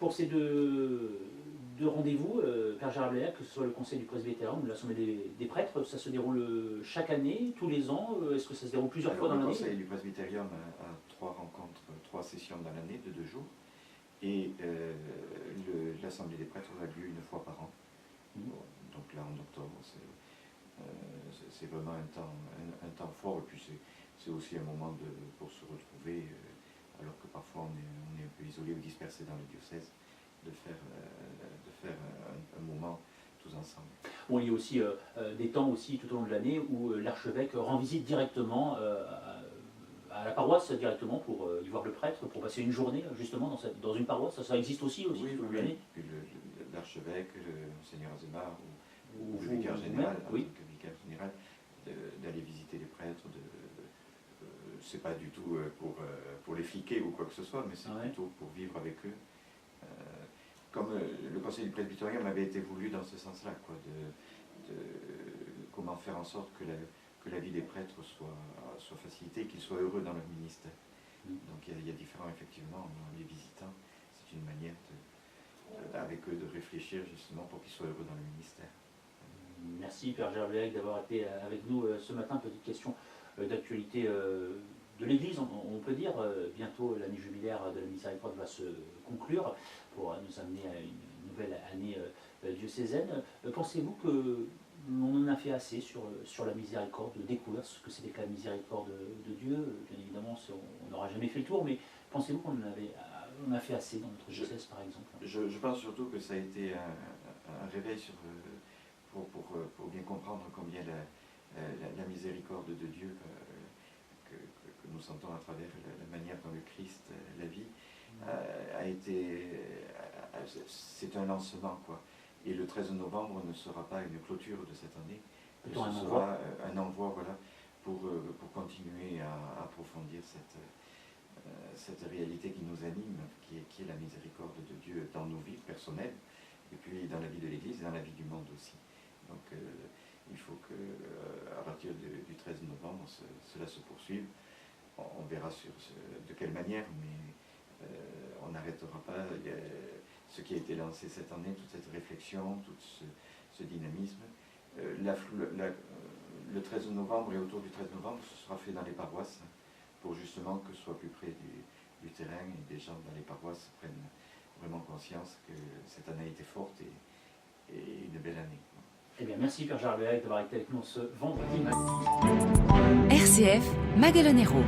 Pour ces deux rendez-vous, Père Gérard Blaillac, que ce soit le Conseil du Presbytère ou l'Assemblée des prêtres, ça se déroule chaque année, tous les ans? Est-ce que ça se déroule plusieurs fois dans l'année? Le Conseil du Presbytérium a 3 rencontres, 3 sessions dans l'année de 2 jours, et l'Assemblée des prêtres a lieu une fois par an. Donc là, en octobre, c'est vraiment un temps fort, et puis c'est aussi un moment pour se retrouver, alors que parfois on est un peu isolé ou dispersé dans le diocèse, de faire un moment tous ensemble. Bon, il y a aussi des temps aussi tout au long de l'année où l'archevêque rend visite directement à la paroisse directement pour y voir le prêtre, pour passer une journée justement dans une paroisse. Ça existe aussi tout au long de l'année. Puis l'archevêque, le Monseigneur Azemar ou le vous- vicaire vous-même, général, oui. vicaire général, d'aller visiter les prêtres. C'est pas du tout pour les fliquer ou quoi que ce soit, mais c'est plutôt pour vivre avec eux. Comme le Conseil du Presbytérium avait été voulu dans ce sens-là, quoi, comment faire en sorte que la vie des prêtres soit facilitée, qu'ils soient heureux dans leur ministère. Donc il y a différents, effectivement, en les visitant, c'est une manière avec eux de réfléchir justement pour qu'ils soient heureux dans le ministère. Merci Père Gérard Blaillac d'avoir été avec nous ce matin. Petite question d'actualité de l'Église, on peut dire. Bientôt l'année jubilaire de la Miséricorde va se conclure pour nous amener à une nouvelle année diocésaine. Pensez-vous que l'on en a fait assez sur la miséricorde, de découvrir ce que c'était que la miséricorde de Dieu? Bien évidemment, on n'aura jamais fait le tour, mais pensez-vous qu'on on a fait assez dans notre diocèse, par exemple? Je pense surtout que ça a été un réveil pour bien comprendre combien la miséricorde de Dieu que nous sentons à travers la manière dont le Christ la vit c'est un lancement, quoi. Et le 13 novembre ne sera pas une clôture de cette année, ce sera un envoi, voilà, pour continuer à approfondir cette réalité qui nous anime, qui est la miséricorde de Dieu dans nos vies personnelles, et puis dans la vie de l'Église et dans la vie du monde aussi. Donc il faut qu'à partir du 13 novembre, cela se poursuive. On verra de quelle manière, mais on n'arrêtera pas ce qui a été lancé cette année, toute cette réflexion, tout ce dynamisme. Le 13 novembre et autour du 13 novembre, ce sera fait dans les paroisses, pour justement que ce soit plus près du terrain et des gens dans les paroisses prennent vraiment conscience que cette année a été forte et une belle année. Eh bien, merci Père Gérard Blaillac d'avoir été avec nous ce vendredi matin. RCF Magalonero.